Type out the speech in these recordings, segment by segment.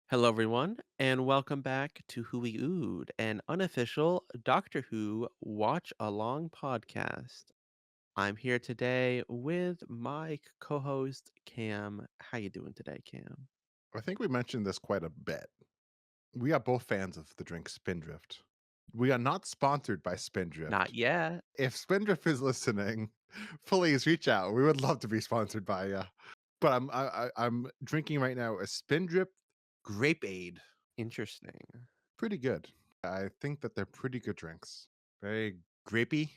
Hello, everyone, and welcome back to Who We Ood, an unofficial Doctor Who watch along podcast. I'm here today with my co-host Cam. How you doing today, Cam? I think we mentioned this quite a bit. We are both fans of the drink Spindrift. We are not sponsored by Not Spindrift. yet. If Spindrift is listening, please reach out. We would love to be sponsored by you. But I'm drinking right now a Spindrift Grape Aid. Interesting. Pretty good. I think that they're pretty good drinks. Very grapey.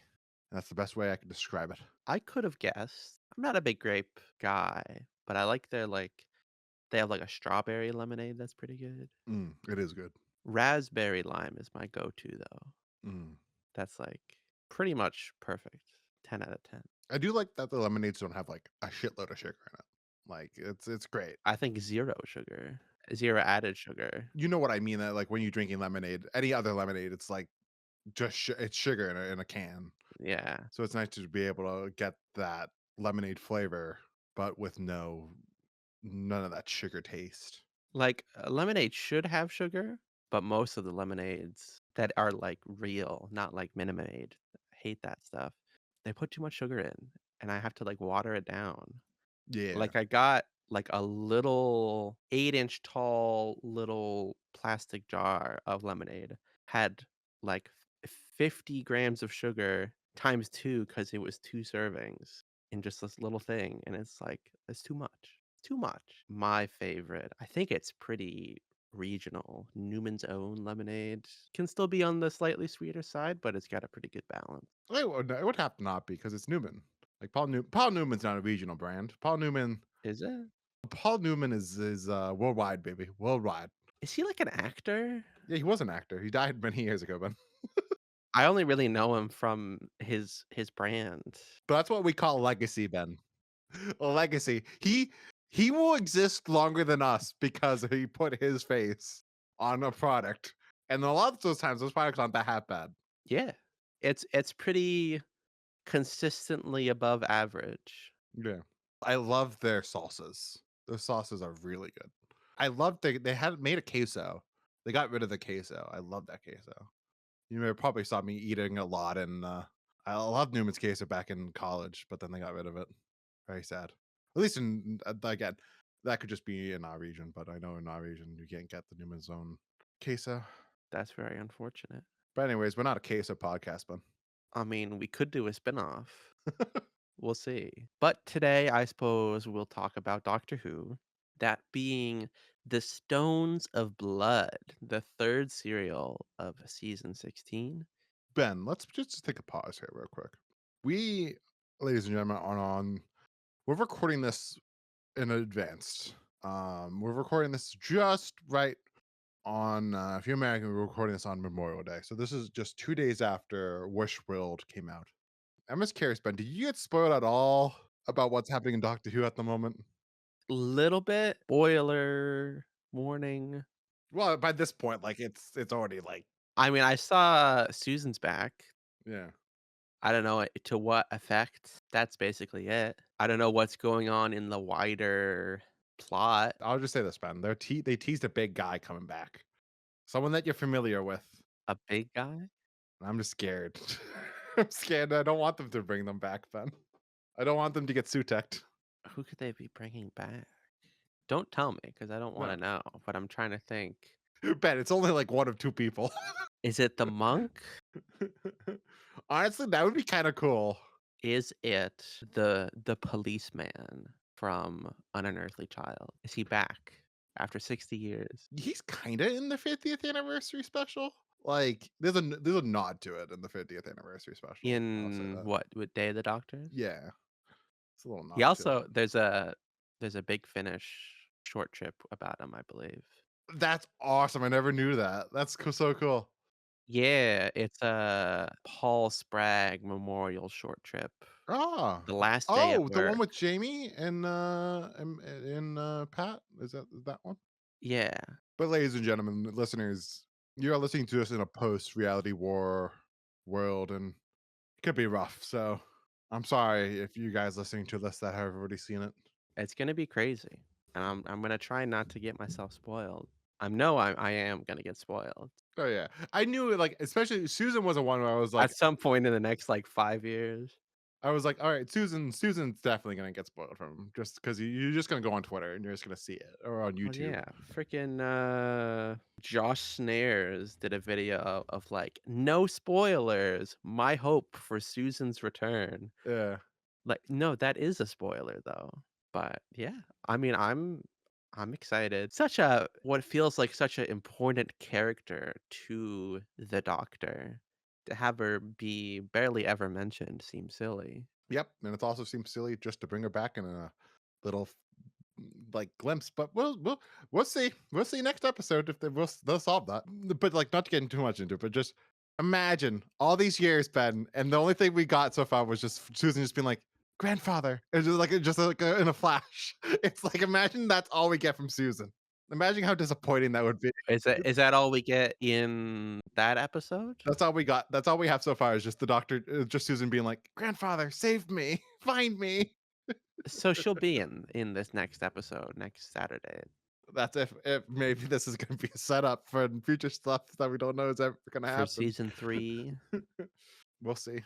That's the best way I can describe it. I could have guessed. I'm not a big grape guy, but I like their they have like a strawberry lemonade that's pretty good. It is good. Raspberry lime is my go-to though. Mm. That's like pretty much perfect. 10 out of 10. I do like that the lemonades don't have like a shitload of sugar in it. Like it's great. I think 0 sugar, 0 added sugar. You know what I mean? That like when you're drinking lemonade, any other lemonade, it's like just it's sugar in a can. Yeah. So it's nice to be able to get that lemonade flavor, but with none of that sugar taste. Like, lemonade should have sugar, but most of the lemonades that are, like, real, not like Minute I hate that stuff. They put too much sugar in, and I have to, like, water it down. Yeah, Like, I got, like, a little 8-inch tall little plastic jar of lemonade, had, like, 50 grams of sugar times 2 because it was 2 servings in just this little thing, and it's like, it's too much. Too much. My favorite, I think it's pretty regional. Newman's Own lemonade can still be on the slightly sweeter side, but it's got a pretty good balance. it would have to not be because it's Newman. Like Paul Newman's not a regional brand. Is it? Paul Newman is worldwide, baby, worldwide. Is he like an actor? Yeah, he was an actor. He died many years ago, I only really know him from his brand. but that's what we call legacy, Ben. A legacy. He will exist longer than us because he put his face on a product. And a lot of those times those products aren't that half bad. Yeah. It's pretty consistently above average. Yeah. I love their salsas. Their sauces are really good. I love they had made a queso. They got rid of the queso. I love that queso. You may probably saw me eating a lot and I loved Newman's queso back in college, but then they got rid of it. Very sad. At least again, that could just be in our region, but I know in our region you can't get the Newman's own queso. That's very unfortunate. But anyways, we're not a queso podcast, but I mean, we could do a spinoff. We'll see. But today, I suppose we'll talk about Doctor Who, that being The Stones of Blood, the third serial of season 16. Ben, let's just take a pause here real quick. We, ladies and gentlemen, we're recording this in advance. We're recording this just right on if you're American, we're recording this on Memorial Day. So this is just 2 days after Wish World came out. I'm just curious, Ben, did you get spoiled at all about what's happening in Doctor Who at the moment? Little bit spoiler warning. Well, by this point, like it's already like I mean, I saw Susan's back. yeah. I don't know to what effect. That's basically it. I don't know what's going on in the wider plot. I'll just say this, Ben. They teased a big guy coming back, someone that you're familiar with. A big guy? I'm just scared. I'm scared. I don't want them to bring them back, Ben. I don't want them to get Suteked. Who could they be bringing back? Don't tell me because I don't want No, to know, but I'm trying to think. Ben. It's only like one of two people. Is it the monk? Honestly, that would be kind of cool. Is it the policeman from An Unearthly Child? Is he back after 60 years? He's kind of in the 50th anniversary special. Like, there's a nod to it in the 50th anniversary special. I'll say In that. what Day of the Doctors? Yeah, it's a little He nod to it. also there's a big Finnish short trip about him, I believe. That's awesome. I never knew that. That's so cool. Yeah, it's a Paul Spragg memorial short trip. Ah, The last day of oh, the one work. with Jamie and Pat. Is that one? Yeah. But ladies and gentlemen, listeners, you are listening to us in a post-reality war world, and it could be rough. So I'm sorry if you guys listening to this that have already seen it. It's gonna be crazy, and I'm gonna try not to get myself spoiled. I am gonna get spoiled. Oh yeah, I knew it, like especially Susan was a one where At some point in the next, like, 5 years. I was like, all right, Susan's definitely gonna get spoiled from him just because you're just gonna go on Twitter and you're just gonna see it or on Well, YouTube. yeah, freaking, Josh Snares did a video of, like, "No spoilers, my hope for Susan's return." Yeah. Like, no, that is a spoiler, though, but, yeah, I mean, I'm excited. Such a what feels like such an important character to the Doctor. To have her be barely ever mentioned seems silly. Yep, and it also seems silly just to bring her back in a little like glimpse, but we'll see. We'll see next episode if they'll solve that. But like not to get too much into it, but just imagine all these years, Ben, and the only thing we got so far was just Susan just being like, grandfather. It's just like in a flash. It's like imagine that's all we get from Susan. Imagine how disappointing that would be. Is that all we get in that episode? That's all we got. That's all we have so far is just the doctor, just Susan being like, "Grandfather, save me, find me." So she'll be in this next episode, next Saturday That's if maybe this is going to be a setup for future stuff that we don't know is ever going to for happen. season 3. We'll see.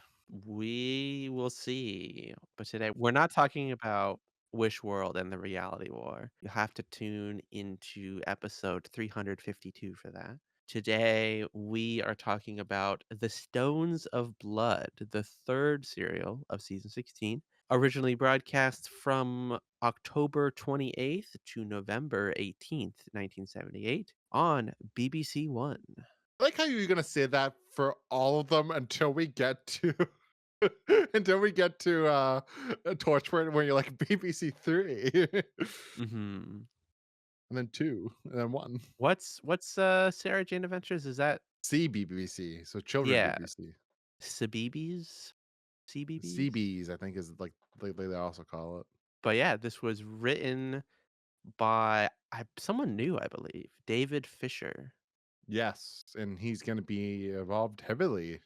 We will see. But today we're not talking about Wish World and the Reality War. You have to tune into episode 352 for that. Today we are talking about The Stones of Blood, the third serial of season 16, originally broadcast from October 28th to November 18th, 1978 on BBC One. I like how you're going to say that for all of them until we get to until we get to Torchwood where you're like BBC 3 and Mhm. then 2 and then 1. What's Sarah Jane Adventures? Is that CBBC, so children yeah, BBC. Sabibis? CBBS? CBs I think is like they also call it. But yeah, this was written by someone new, I believe, David Fisher. Yes, and he's gonna be involved heavily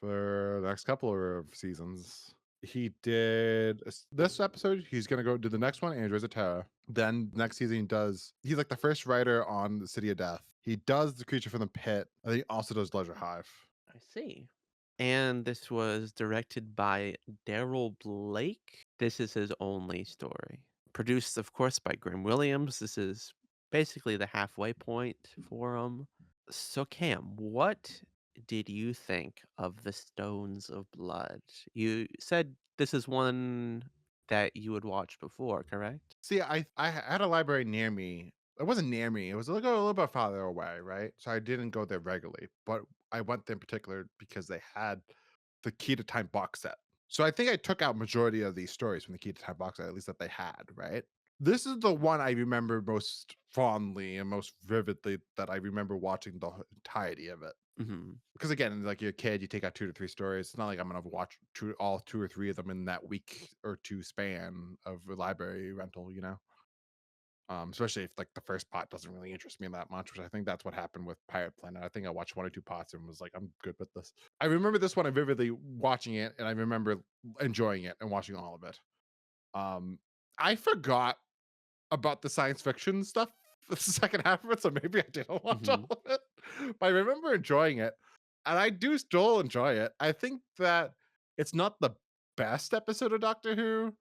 for the next couple of seasons. He did this episode. He's gonna go do the next one, Androids of Terror. Then next season he does. He's like the first writer on the City of Death. He does the Creature from the Pit, and he also does Leisure Hive. I see. And this was directed by Daryl Blake. This is his only story. Produced, of course, by Grim Williams. This is basically the halfway point for him. So, Cam, what did you think of The Stones of Blood? You said this is one that you would watch before, correct? See, I had a library near me. It wasn't near me. It was a little bit farther away, right? So I didn't go there regularly, but I went there in particular because they had the Key to Time box set. So I think I took out majority of these stories from the Key to Time box set, at least that they had, right? This is the one I remember most fondly and most vividly that I remember watching the entirety of it. Hmm. Because again, like you're a kid, you take out 2 to 3 stories. It's not like I'm gonna watch all 2 or 3 of them in that week or 2 span of a library rental, you know? Especially if like the first pot doesn't really interest me that much, which I think that's what happened with Pirate Planet. I think I watched 1 or 2 pots and was like, I'm good with this. I remember this one I vividly watching it and I remember enjoying it and watching all of it. Um, I forgot about the science fiction stuff for the second half of it, so maybe I didn't watch Hmm. all of it. But I remember enjoying it, and I do still enjoy it. I think that it's not the best episode of Doctor Who,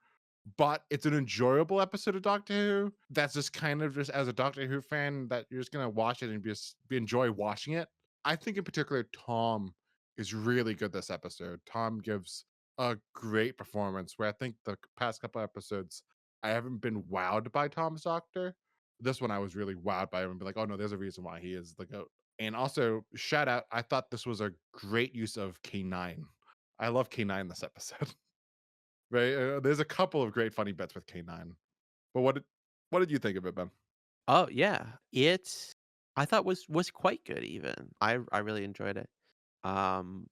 but it's an enjoyable episode of Doctor Who. That's just kind of just as a Doctor Who fan that you're just gonna watch it and just enjoy watching it. I think in particular Tom is really good this episode. Tom gives a great performance where I think the past couple episodes I haven't been wowed by Tom's Doctor. This one I was really wowed by him and be like, oh no, there's a reason why he is the goat. And also, shout out, I thought this was a great use of K9. I love K9 this episode. Right? There's a couple of great funny bits with K9. But what did you think of it, Ben? Oh yeah, it I thought was quite good. Even I really enjoyed it. Um,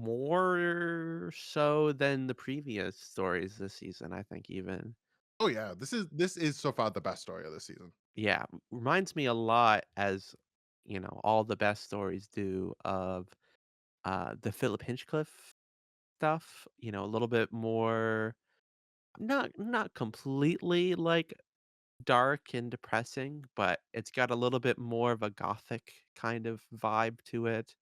more so than the previous stories this season. I think even Oh yeah, this is so far the best story of this season. yeah, reminds me a lot as all the best stories do of the Philip Hinchcliffe stuff. A little bit more not completely like dark and depressing, but it's got a little bit more of a gothic kind of vibe to it,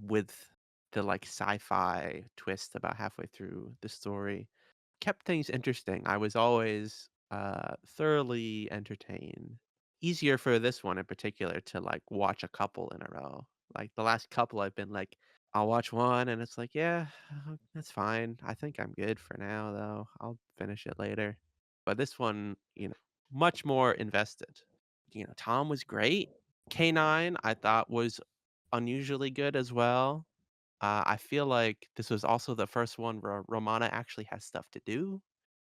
with the like sci-fi twist about halfway through the story. Kept things interesting. I was always thoroughly entertained. Easier for this one in particular to like watch a couple in a row. Like the last couple I've been like, I'll watch one and it's like, yeah, that's fine. I think I'm good for now though. I'll finish it later. But this one, much more invested. Tom was great. K9 I thought was unusually good as well. I feel like this was also the first one where Romana actually has stuff to do,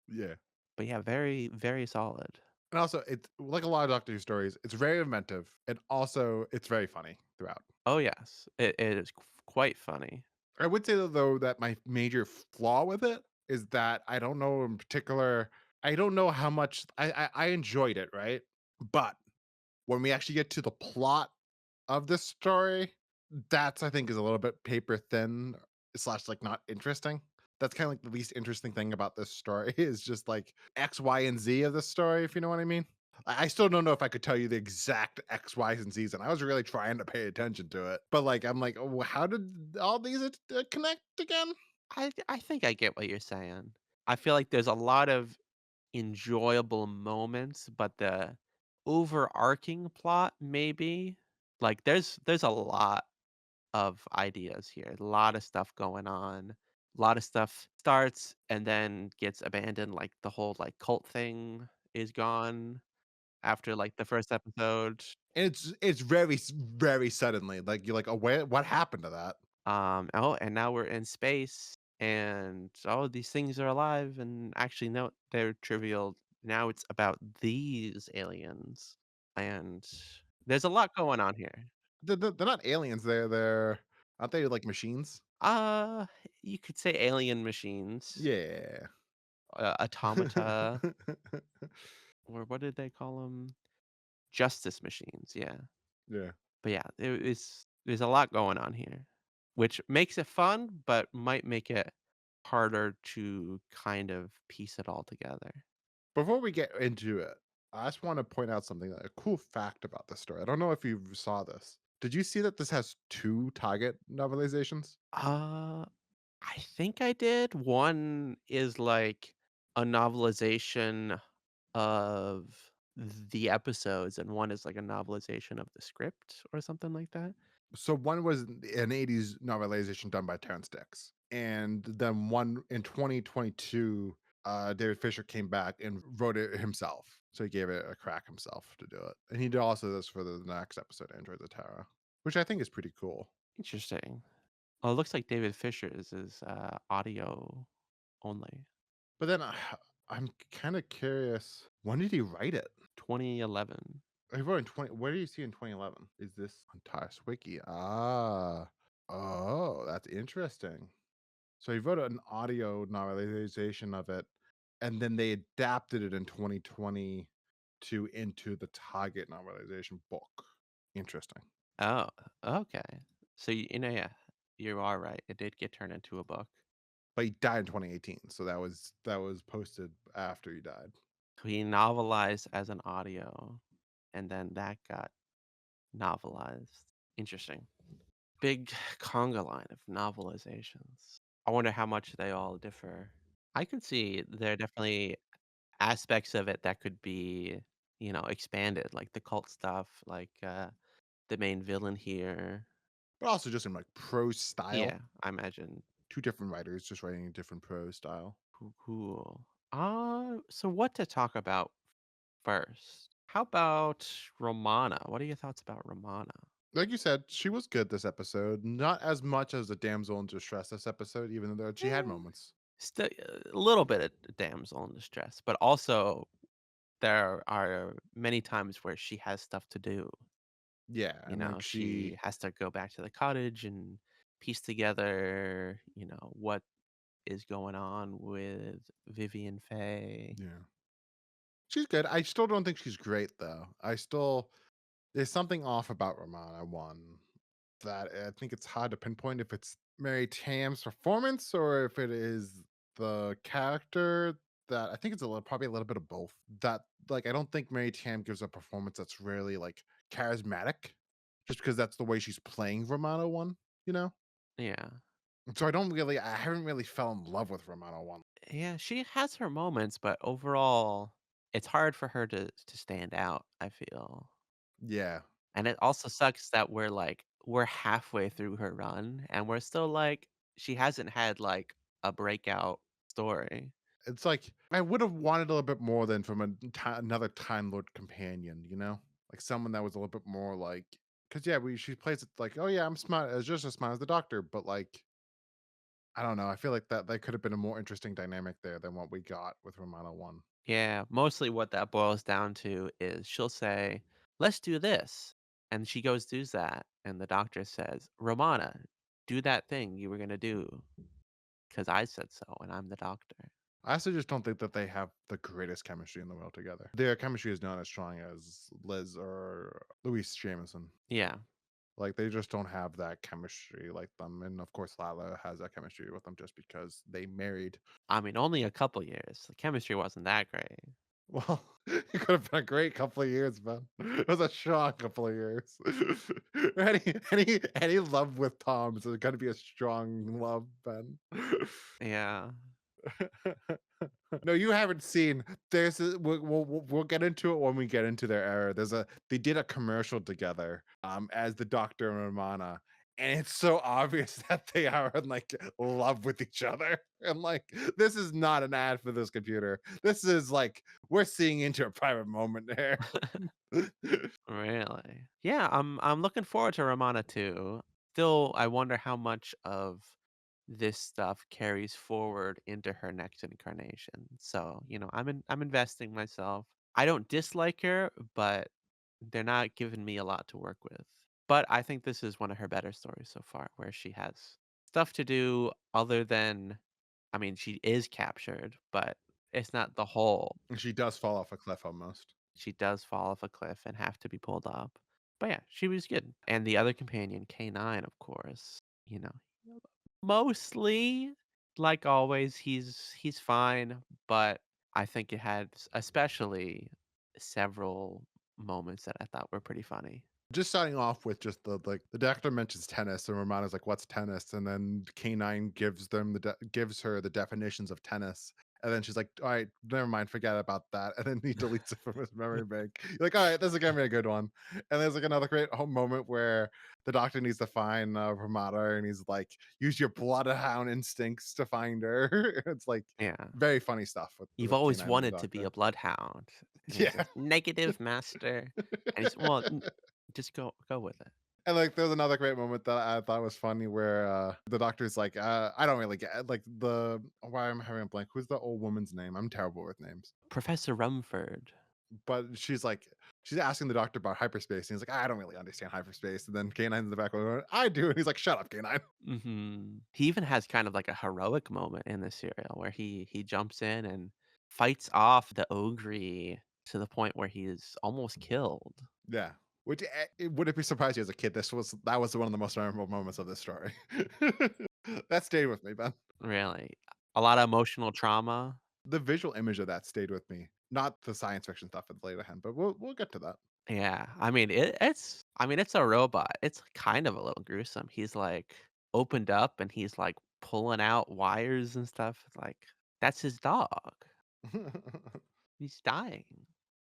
Yeah. but yeah, very, very solid. And also, it's like a lot of Doctor Who stories, it's very inventive and also it's very funny throughout. Oh, yes, it is quite funny. I would say though that my major flaw with it is that I don't know in particular. I don't know how much I enjoyed it, right? But when we actually get to the plot of this story, that's I think is a little bit paper thin slash like not interesting. That's kind of like the least interesting thing about this story is just like X, Y, and Z of the story, if you know what I mean. I still don't know if I could tell you the exact X, Y's, and Z's, and I was really trying to pay attention to it. But like, I'm like, oh, how did all these connect again? I think I get what you're saying. I feel like there's a lot of enjoyable moments, but the overarching plot maybe, like, there's a lot of ideas here, a lot of stuff going on. A lot of stuff starts and then gets abandoned, like, the whole, like, cult thing is gone after, like, the 1st episode. And it's very suddenly like you're like, oh, what happened to that? Oh, and now we're in space, and, oh, these things are alive, and actually, no, they're trivial. Now it's about these aliens, and there's a lot going on here. They're not aliens. They're aren't they like machines? Uh, you could say alien machines, Yeah. automata, or what did they call them? Justice machines, yeah. Yeah. But yeah, there's a lot going on here, which makes it fun, but might make it harder to kind of piece it all together. Before we get into it, I just want to point out something, a cool fact about this story. I don't know if you saw this. Did you see that this has two target novelizations? Uh, I think I did. One is like a novelization of the episodes, and one is like a novelization of the script or something like that. So one was an 80s novelization done by Terrence Dicks. And then one in 2022, David Fisher came back and wrote it himself. So he gave it a crack himself to do it. And he did also this for the next episode, Android the Terra, which I think is pretty cool. Interesting. Oh, it looks like David Fisher is audio only. But then I'm kind of curious, when did he write it? 2011. He wrote in 20. Where do you see in 2011? Is this on TARS Wiki? Ah. Oh, that's interesting. So he wrote an audio novelization of it, and then they adapted it in 2022 into the Target novelization book. Interesting. Oh, okay. So, yeah, you are right. It did get turned into a book. But he died in 2018, so that was posted after he died. He novelized as an audio, and then that got novelized. Interesting. Big conga line of novelizations. I wonder how much they all differ. I can see there are definitely aspects of it that could be, expanded, like the cult stuff, like the main villain here. But also just in like prose style. Yeah, I imagine. Two different writers just writing a different prose style. Cool. So what to talk about first? How about Romana? What are your thoughts about Romana? Like you said, she was good this episode. Not as much as the damsel in distress this episode, even though she had Eh, moments. still a little bit of damsel in distress, but also there are many times where she has stuff to do. Yeah, and like She she, has to go back to the cottage and piece together, what is going on with Vivian Faye. yeah, she's good. I still don't think she's great though. There's something off about Romana one that I think it's hard to pinpoint if it's Mary Tam's performance or if it is the character. that I think it's probably a little bit of both. That like I don't think Mary Tam gives a performance that's really like charismatic, just because that's the way she's playing Romano one, you know. Yeah. So I haven't really fell in love with Romano one. Yeah, she has her moments, but overall, it's hard for her to stand out, I feel. Yeah, And it also sucks that we're halfway through her run and we're still like she hasn't had like a breakout story. it's like I would have wanted a little bit more than from another Time Lord companion, you know, like someone that was a little bit more like because yeah, she plays it like oh yeah, I'm smart, as just as smart as the Doctor, but like I don't know. I feel like that could have been a more interesting dynamic there than what we got with Romano one. Yeah, mostly what that boils down to is she'll say, "Let's do this." And she goes does that, and the doctor says, "Romana, do that thing you were gonna do because I said so, and I'm the doctor." I also just don't think that they have the greatest chemistry in the world together. Their chemistry is not as strong as Liz or Louise Jameson. Yeah. Like they just don't have that chemistry like them. And of course, Lila has that chemistry with them just because they married. I mean, only a couple years. The chemistry wasn't that great. Well, it could have been a great couple of years, man. It was a strong couple of years. Any love with Tom is going to be a strong love, Ben. Yeah. No, you haven't seen. We'll get into it when we get into their era. They did a commercial together, as the Doctor and Romana, and it's so obvious that they are in like love with each other. And like, this is not an ad for this computer. This is like we're seeing into a private moment there. Really? Yeah, I'm looking forward to Romana too. Still, I wonder how much of this stuff carries forward into her next incarnation. So, I'm investing myself. I don't dislike her, but they're not giving me a lot to work with. But I think this is one of her better stories so far, where she has stuff to do other than, I mean, she is captured, but it's not the whole. And she does fall off a cliff almost. She does fall off a cliff and have to be pulled up. But yeah, she was good. And the other companion, K9, of course, you know, mostly like always, he's fine, but I think it had especially several moments that I thought were pretty funny. Just starting off with just the doctor mentions tennis and Romana's like, "What's tennis?" And then K9 gives her the definitions of tennis. And then she's like, "All right, never mind, forget about that." And then he deletes it from his memory bank. You're like, "All right, this is gonna be a good one." And there's like another great home moment where the doctor needs to find Romana, and he's like, "Use your bloodhound instincts to find her." It's like Yeah. very funny stuff You've with always K9 and the wanted to be doctor. a bloodhound. And he Yeah. says, "Negative, master." And he's, "Well, just go with it." And, like, there's another great moment that I thought was funny where, the doctor's like, I don't really get like, why am I having a blank? Who's the old woman's name? I'm terrible with names. Professor Rumford. But she's asking the doctor about hyperspace, and he's like, "I don't really understand hyperspace." And then K9's in the back going, "I do." And he's like, "Shut up, K9." He even has kind of like a heroic moment in the serial where he jumps in and fights off the ogre to the point where he is almost killed. Yeah. Which, would it be surprised you as a kid, that was one of the most memorable moments of this story. That stayed with me, man. Really. A lot of emotional trauma. The visual image of that stayed with me, not the science fiction stuff at the later hand, but we'll get to that. Yeah. I mean, it's a robot. It's kind of a little gruesome. He's like opened up and he's like pulling out wires and stuff. Like that's his dog. He's dying.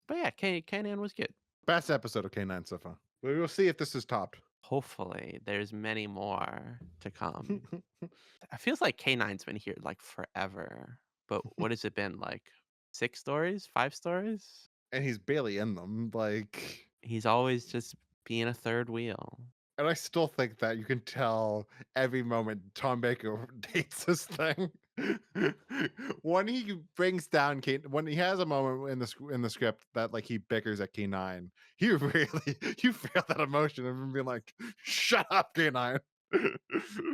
But yeah, Kanan was good. Best episode of K9 so far. We will see if this is topped. Hopefully, there's many more to come. It feels like K9's been here like forever. But what has it been like 6 stories, 5 stories? And he's barely in them. Like, He's always just being a third wheel. and I still think that you can tell every moment Tom Baker dates this thing. When he brings down when he has a moment in the script that like he bickers at K9, he really you feel that emotion of him being like, "Shut up, K9."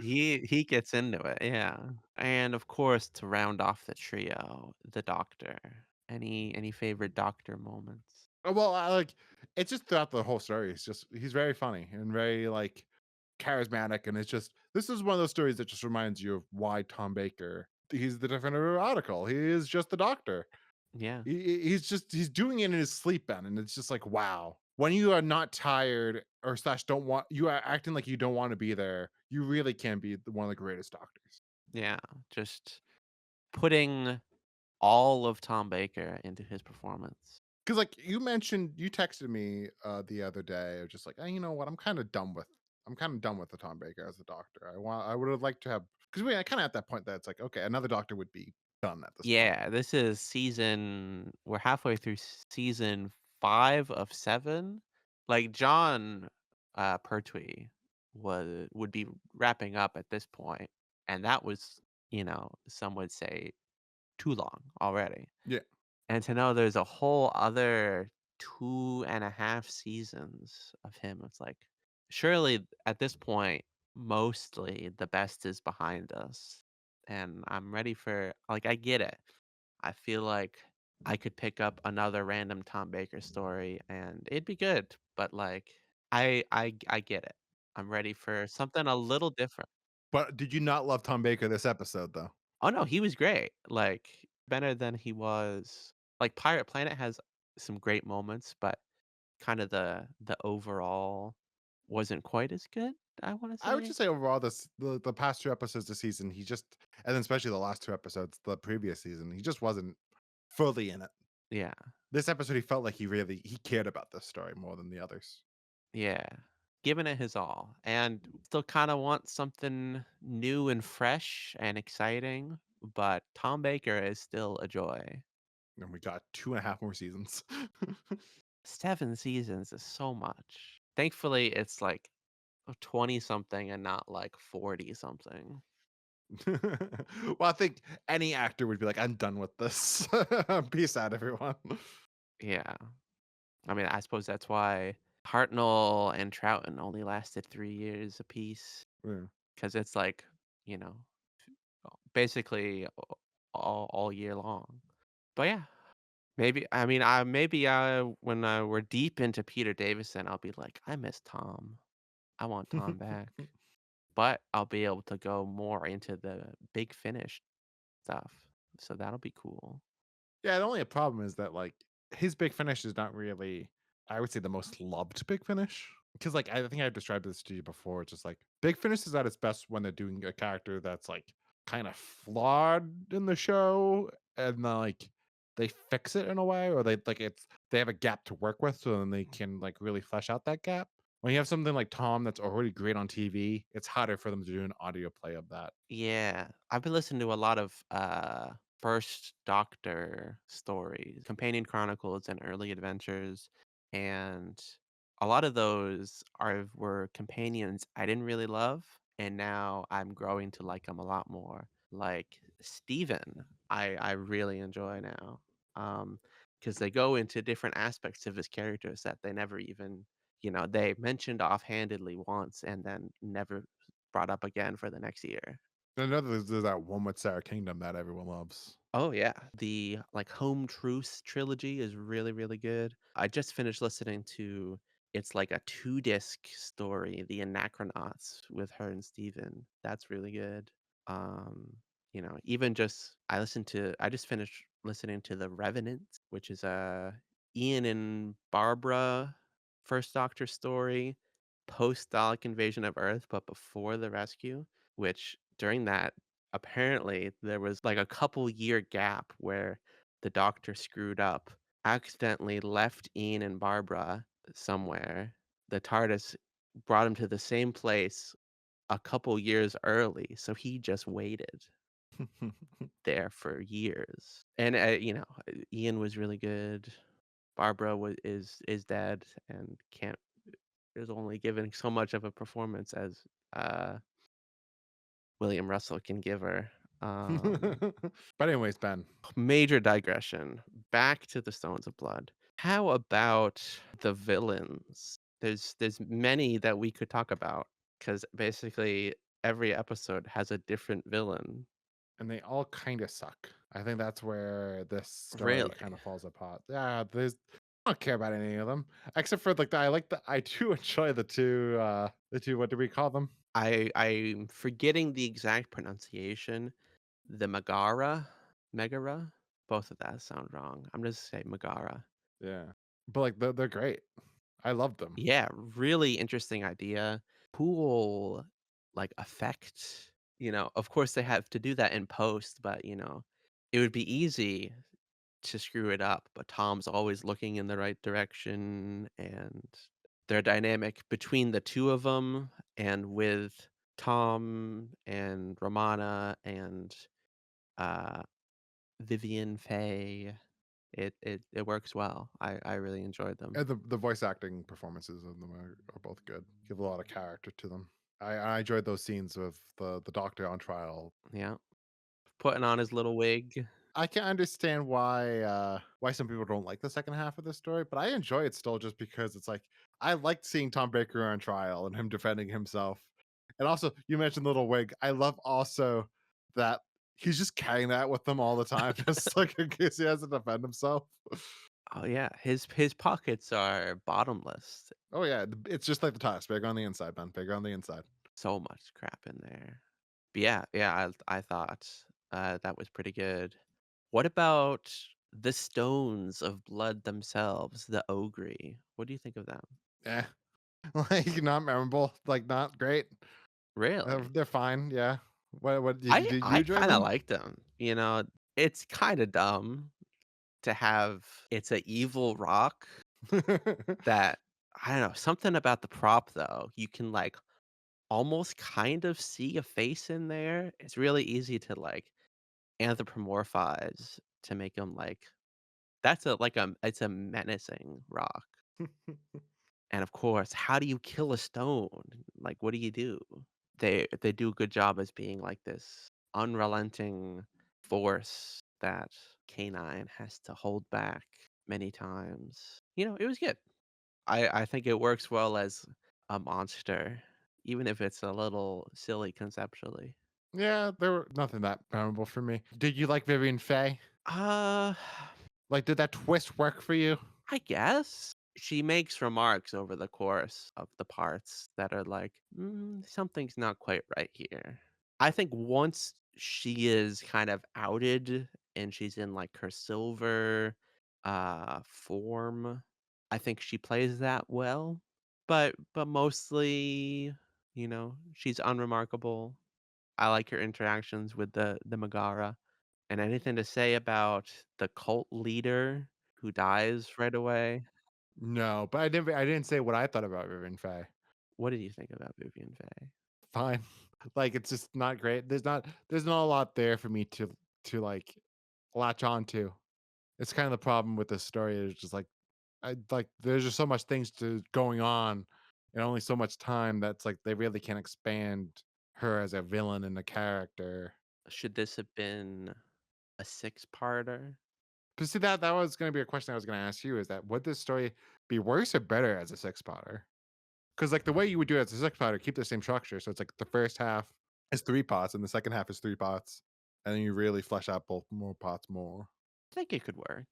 He gets into it, yeah. And of course, to round off the trio, the doctor. Any favorite doctor moments? Well, it's just throughout the whole story. He's very funny and very like charismatic, and it's just this is one of those stories that just reminds you of why Tom Baker he's the definitive article. He is just the doctor. Yeah. He's doing it in his sleep, Ben, and it's just like, wow. When you are not tired or slash don't want you are acting like you don't want to be there, you really can be one of the greatest doctors. Yeah. Just putting all of Tom Baker into his performance. Because like you mentioned, you texted me the other day, of just like, you know what, I'm kind of done with the Tom Baker as a doctor. I would have liked to have because we kind of at that point that it's like, okay, another doctor would be done at this point. Yeah, this is we're halfway through season 5 of 7. Like, John, Pertwee would be wrapping up at this point, and that was, some would say too long already. Yeah. And to know there's a whole other 2.5 seasons of him, it's like, surely at this point, mostly the best is behind us, and I'm ready for I get it. I feel like I could pick up another random Tom Baker story and it'd be good, but, I get it. I'm ready for something a little different. But did you not love Tom Baker this episode though? Oh, no, he was great, better than he was Pirate Planet has some great moments, but kinda the overall wasn't quite as good, I wanna I would say. just say overall, the past 2 episodes this season, he just and then especially the last 2 episodes, the previous season, he just wasn't fully in it. Yeah, This episode, he felt like he cared about this story more than the others. yeah. Giving it his all, and still kinda want something new and fresh and exciting, but Tom Baker is still a joy. And we got 2.5 more seasons. 7 seasons is so much. Thankfully, it's 20 something and not 40 something. Well, I think any actor would be like, "I'm done with this. Peace out, everyone." Yeah. I mean, I suppose that's why Hartnell and Troughton only lasted 3 years apiece, Yeah. 'cause it's you know, basically all year long. But yeah, maybe, when, we're deep into Peter Davison, I'll be like, "I miss Tom. I want Tom back." But I'll be able to go more into the Big Finish stuff, so that'll be cool. Yeah, the only problem is that, like, his Big Finish is not really, I would say, the most loved Big Finish. Because, like, I think I described this to you before. It's just like Big Finish is at its best when they're doing a character that's like kind of flawed in the show, and then, like they fix it in a way, or they have a gap to work with, so then they can like really flesh out that gap. When you have something like Tom that's already great on TV, it's harder for them to do an audio play of that. Yeah, I've been listening to a lot of, First Doctor stories, Companion Chronicles and Early Adventures, and a lot of those were companions I didn't really love, and now I'm growing to like them a lot more. Like Steven, I really enjoy now, because they go into different aspects of his characters that they never even they mentioned offhandedly once and then never brought up again for the next year. I know there's that one with Sarah Kingdom that everyone loves. Oh yeah, the Home Truths trilogy is really really good. I just finished listening to it's like a 2-disc story, The Anachronauts with her and Steven. That's really good. Even just I just finished listening to The Revenant, which is a Ian and Barbara First Doctor story, post Dalek invasion of Earth, but before the rescue, which during that apparently there was a couple year gap where the doctor screwed up, accidentally left Ian and Barbara somewhere. The TARDIS brought him to the same place a couple years early, so he just waited there for years. And Ian was really good. Barbara is dead and can't is only given so much of a performance as uh William Russell can give her. Um But anyways, Ben, Major digression. Back to the Stones of Blood. How about the villains? There's many that we could talk about because basically every episode has a different villain. and they all kind of suck. I think that's where this story kind Really, of falls apart. Yeah, I don't care about any of them except for I do enjoy the two, what do we call them? I'm forgetting the exact pronunciation, the Megara? Both of that sound wrong. I'm just say Megara. Yeah. But, like, they're great. I love them. Yeah, really interesting idea. Cool, like, effect. Of course, they have to do that in post, but, it would be easy to screw it up, but Tom's always looking in the right direction, and their dynamic between the 2 of them and with Tom and Romana and, uh, Vivian Faye, it works well. I really enjoyed them. And the voice acting performances of them are both good. Give a lot of character to them. I enjoyed those scenes with the doctor on trial. Yeah. Putting on his little wig. I can understand why some people don't like the second half of the story, but I enjoy it still just because it's like I liked seeing Tom Baker on trial and him defending himself. And also, you mentioned Little Wig. I love also that he's just carrying that with him all the time, just like in case he has to defend himself. Oh, yeah, his pockets are bottomless. Oh yeah, it's just like the tires, bigger on the inside, man, bigger on the inside. So much crap in there. But yeah, yeah, I thought, that was pretty good. What about the stones of blood themselves, the ogre? What do you think of them? Yeah, like not memorable, like not great. Really? They're fine. Yeah. What I did you I enjoy kinda them? liked them, It's kinda dumb to have it's a evil rock that I don't know, something about the prop, though. You can, like, almost kind of see a face in there. It's really easy to, like, anthropomorphize to make him, like that's it's a menacing rock. And, of course, how do you kill a stone? Like, what do you do? They do a good job as being, like, this unrelenting force that K9 has to hold back many times. It was good. I think it works well as a monster, even if it's a little silly conceptually. Yeah, they were nothing that memorable for me. Did you like Vivian Faye? Uh, Like, did that twist work for you? I guess she makes remarks over the course of the parts that are like, something's not quite right here. I think once she is kind of outed and she's in like her silver form, I think she plays that well. But mostly, she's unremarkable. I like her interactions with the Megara. And anything to say about the cult leader who dies right away? No, but I didn't say what I thought about Vivian Faye. What did you think about Vivian Faye? Fine. Like it's just not great. There's not a lot there for me to like latch on to. It's kind of the problem with this story is just like I like there's just so much things to going on and only so much time that's like they really can't expand her as a villain and a character. Should this have been a six-parter? But see that was gonna be a question I was gonna ask you is that would this story be worse or better as a six-potter? Because like the way you would do it as a six-potter, keep the same structure. So it's like the first half is three pots and the second half is three pots. And then you really flesh out both more pots more. I think it could work.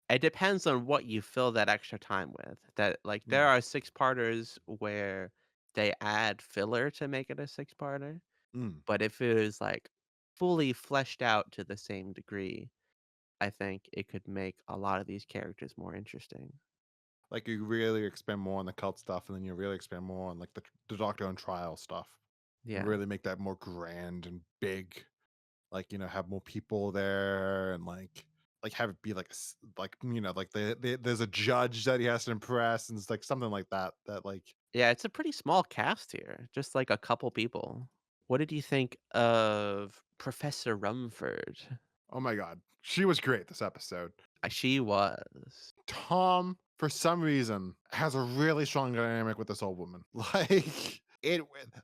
It depends on what you fill that extra time with. That like there Mm, are six-parters where they add filler to make it a six-parter, mm. but if it is like fully fleshed out to the same degree, I think it could make a lot of these characters more interesting. Like you really expand more on the cult stuff, and then you really expand more on like the doctor on trial stuff, and Yeah. really make that more grand and big. Like have more people there, and like have it be like like like there's a judge that he has to impress, and it's like something like that. That like Yeah, it's a pretty small cast here, just like a couple people. What did you think of Professor Rumford? oh my god, she was great this episode. She was. Tom, for some reason, has a really strong dynamic with this old woman. Like it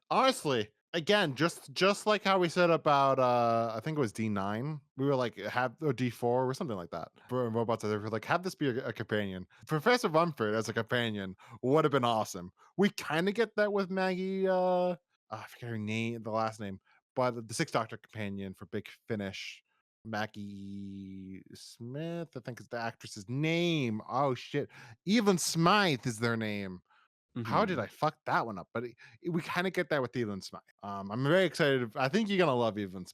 honestly, again, just like how we said about I think it was D9. We were like have or D4 or something like that. For robots that were like have this be a companion. Professor Rumford as a companion would have been awesome. We kind of get that with Maggie I forget her name, the last name, but the Sixth Doctor companion for Big Finish. Maggie Smith, I think is the actress's name. Oh shit. Evelyn Smythe is their name. How did I Mhm. fuck that one up? But we kind of get there with Evelyn Smythe. I'm very excited. I think you're gonna love Evelyn.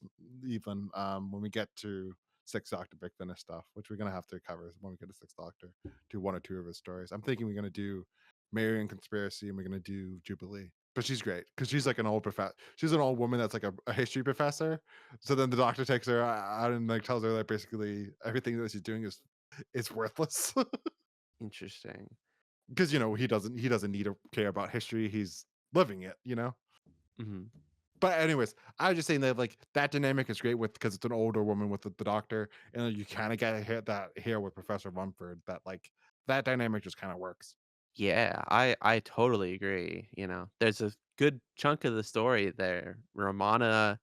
When we get to Sixth Doctor Big Finish stuff, which we're gonna have to cover when we get to Sixth Doctor, do one or two of his stories. I'm thinking we're gonna do Marian Conspiracy and we're gonna do Jubilee. But she's great because she's like an old professor. She's an old woman that's like a history professor. So then the doctor takes her out and like tells her that basically everything that she's doing is worthless. Interesting. Because he doesn't need to care about history. He's living it. Mhm. But anyways, I was just saying that like that dynamic is great with because it's an older woman with the doctor, and you kind of get hit that here with Professor Rumford that like that dynamic just kind of works. Yeah, I totally agree, There's a good chunk of the story there. Romana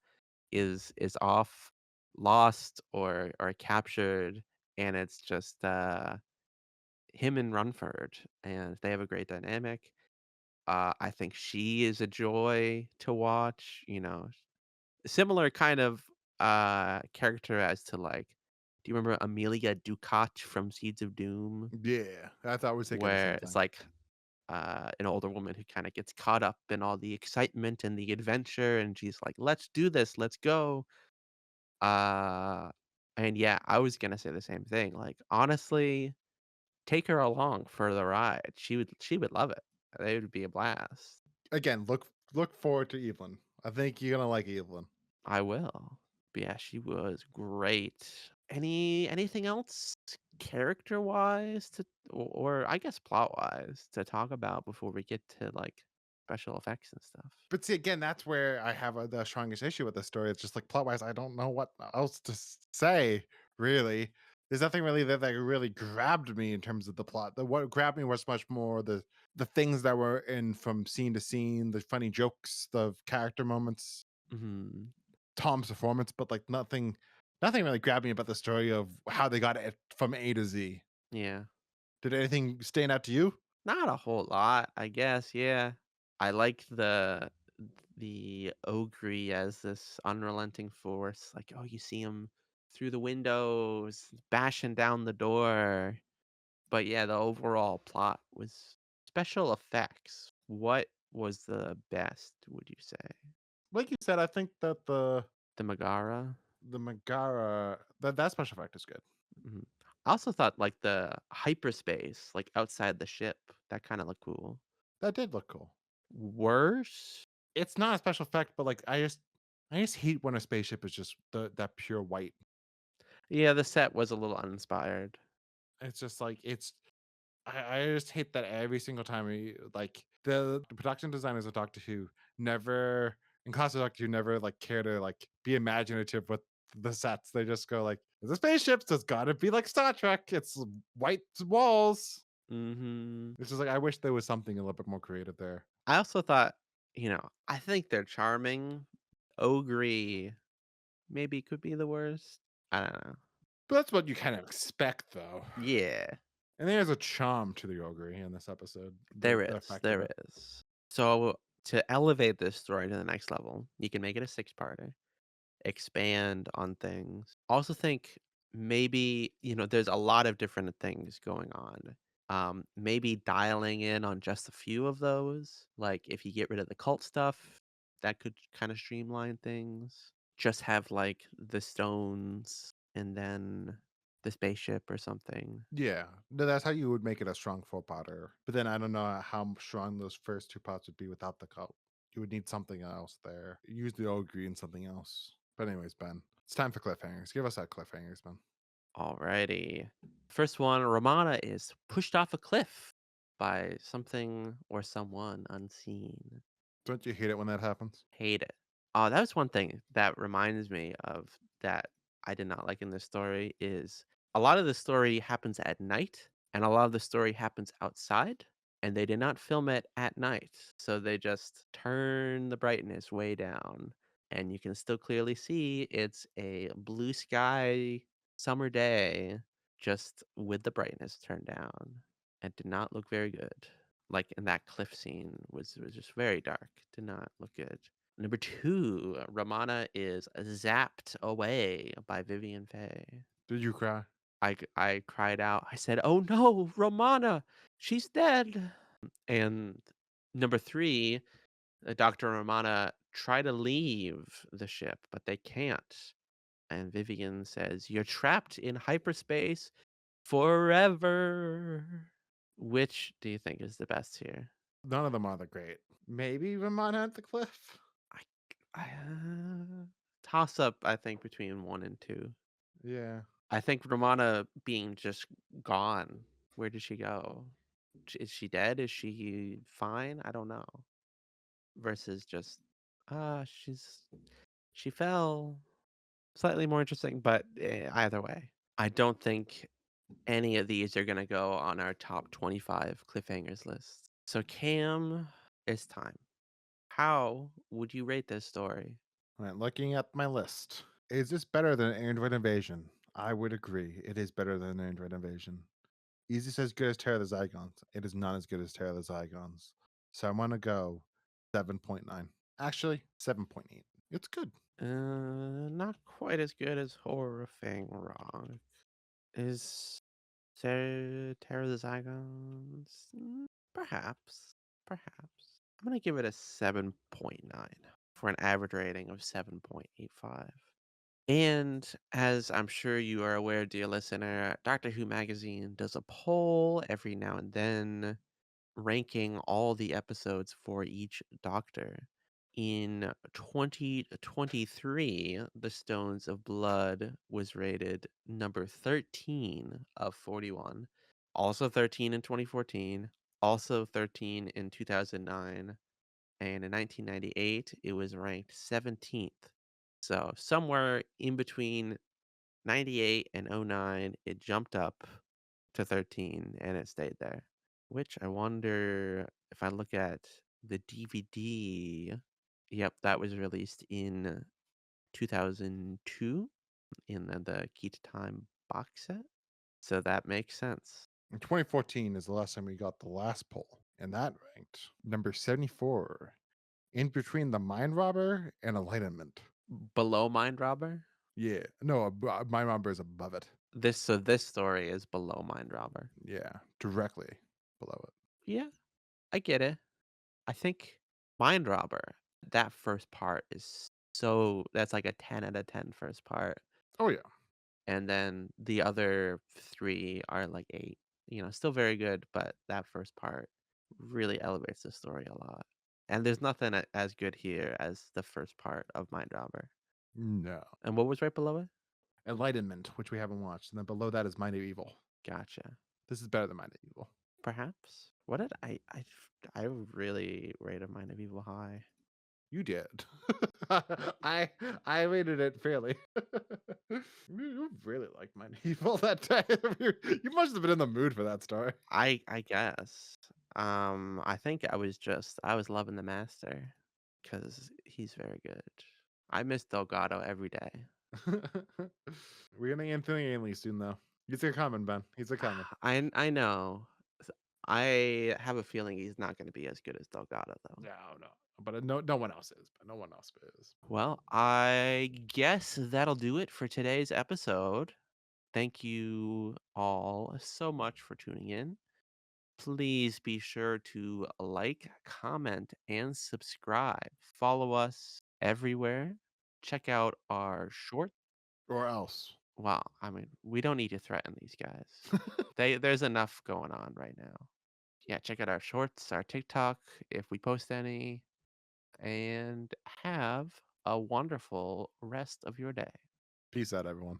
is off, lost or captured, and it's just, him and Runford, and they have a great dynamic. I think she is a joy to watch, similar kind of, character as to, like, do you remember Amelia Ducat from Seeds of Doom? Yeah, I thought we was thinking the Where same it's thing. like, an older woman who kinda gets caught up in all the excitement and the adventure, and she's like, "Let's do this, let's go." Uh, and yeah, I was gonna say the same thing, like, honestly, take her along for the ride. She would love it. It would be a blast. Again, look forward to Evelyn. I think you're gonna like Evelyn. I will. But yeah, she was great. Anything else character-wise or I guess plot-wise to talk about before we get to, like, special effects and stuff? But see, again, that's where I have the strongest issue with this story. It's just like plot wise, I don't know what else to say. Really, there's nothing really that really grabbed me in terms of the plot. The what grabbed me was much more the things that were in from scene to scene, the funny jokes, the character moments, Mhm. Tom's performance, but like nothing really grabbed me about the story of how they got it from A to Z. Yeah. Did anything stand out to you? Not a whole lot, I guess, yeah. I like the ogre as this unrelenting force, like, oh, you see him through the windows, bashing down the door. But yeah, the overall plot was special effects. What was the best, would you say? Like you said, I think that The Megara? the Megara that special effect is good. Mhm. I also thought like the hyperspace, like outside the ship, that kind of looked cool. That did look cool. Worse? It's not a special effect, but, like, I just hate when a spaceship is just that pure white. Yeah, the set was a little uninspired. It's just like I just hate that every single time like, the production designers of Doctor Who never in Class of Doctor Who never, like, care to, like, be imaginative with the sets. They just go like, "It's a spaceship, so it's gotta be like Star Trek. It's white walls." Mhm. It's just like, I wish there was something a little bit more creative there. I also thought, I think they're charming. Ogre maybe could be the worst. I don't know. But that's what you kind of expect, though. Yeah. And there's a charm to the ogre in this episode, There the is, effect of there it. is. So, to elevate this story to the next level, you can make it a six-parter, expand on things. Also think maybe, there's a lot of different things going on. Maybe dialing in on just a few of those. Like, if you get rid of the cult stuff, that could kinda streamline things. Just have, like, the stones and then the spaceship or something. Yeah, no, that's how you would make it a strong four-parter. But then I don't know how strong those first two parts would be without the cult. You would need something else there. Use the ogre and something else. But anyways, Ben, it's time for cliffhangers. Give us that cliffhangers, Ben. Alrighty. First one, Romana is pushed off a cliff by something or someone unseen. Don't you hate it when that happens? Hate it. Oh, that was one thing that reminds me of that I did not like in this story is a lot of the story happens at night and a lot of the story happens outside and they did not film it at night. So they just turn the brightness way down and you can still clearly see it's a blue sky summer day just with the brightness turned down. It did not look very good. Like in that cliff scene was just very dark. Did not look good. Number 2, Romana is zapped away by Vivian Faye. Did you cry? I cried out. I said, "Oh no, Romana, she's dead!" And Number 3, Dr. Romana try to leave the ship, but they can't. And Vivian says, "You're trapped in hyperspace forever." Which do you think is the best here? None of them are the great. Maybe Ramona at the cliff? I, toss up, I think, between 1 and 2. Yeah. I think Romana being just gone. Where did she go? Is she dead? Is she fine? I don't know. Versus just, she fell. Slightly more interesting, but either way, I don't think any of these are gonna go on our top 25 cliffhangers list. So Cam, it's time. How would you rate this story? All right, looking at my list. Is this better than Android Invasion? I would agree. It is better than Android Invasion. Is this as good as Terror of the Zygons? It is not as good as Terror of the Zygons. So I'm gonna go 7.9. Actually, 7.8. It's good. Not quite as good as Horror Fang Rock. Is Terror of the Zygons? Perhaps. Perhaps. I'm gonna give it a 7.9 for an average rating of 7.85. And as I'm sure you are aware, dear listener, Doctor Who Magazine does a poll every now and then ranking all the episodes for each Doctor. In 2023, The Stones of Blood was rated number 13 of 41, also 13 in 2014, also 13 in 2009, and in 1998, it was ranked 17th. So somewhere in between 98 and '09, it jumped up to 13 and it stayed there. Which I wonder if I look at the DVD. Yep, that was released in 2002 in the Key to Time box set. So that makes sense. In 2014 is the last time we got the last poll, and that ranked number 74, in between the Mind Robber and Enlightenment. Below Mind Robber? Yeah, no, Mind Robber is above it. This story is below Mind Robber. Yeah, directly below it. Yeah, I get it. I think Mind Robber, that first part is that's like a 10 out of 10 first part. Oh yeah, And then the other 3 are like 8. Still very good, but that first part really elevates the story a lot. And there's nothing as good here as the first part of Mind Robber. no. And what was right below it? Enlightenment, which we haven't watched, and then below that is Mind of Evil. Gotcha. This is better than Mind of Evil. Perhaps. What did I really rated Mind of Evil high. You did. I I rated it fairly. You really like Mind of Evil that day. You must have been in the mood for that story. I guess. I think I was loving the master because he's very good. I miss Delgado every day. We're gonna Anthony Ainley soon, though. He's a coming, Ben. He's a coming. I know. I have a feeling he's not going to be as good as Delgado though. No, no, but no one else is. But no one else is. Well, I guess that'll do it for today's episode. Thank you all so much for tuning in. Please be sure to like, comment, and subscribe. Follow us everywhere. Check out our short. Or else. Wow, I mean, we don't need to threaten these guys. There's enough going on right now. Yeah, check out our shorts, our TikTok, if we post any, and have a wonderful rest of your day. Peace out, everyone.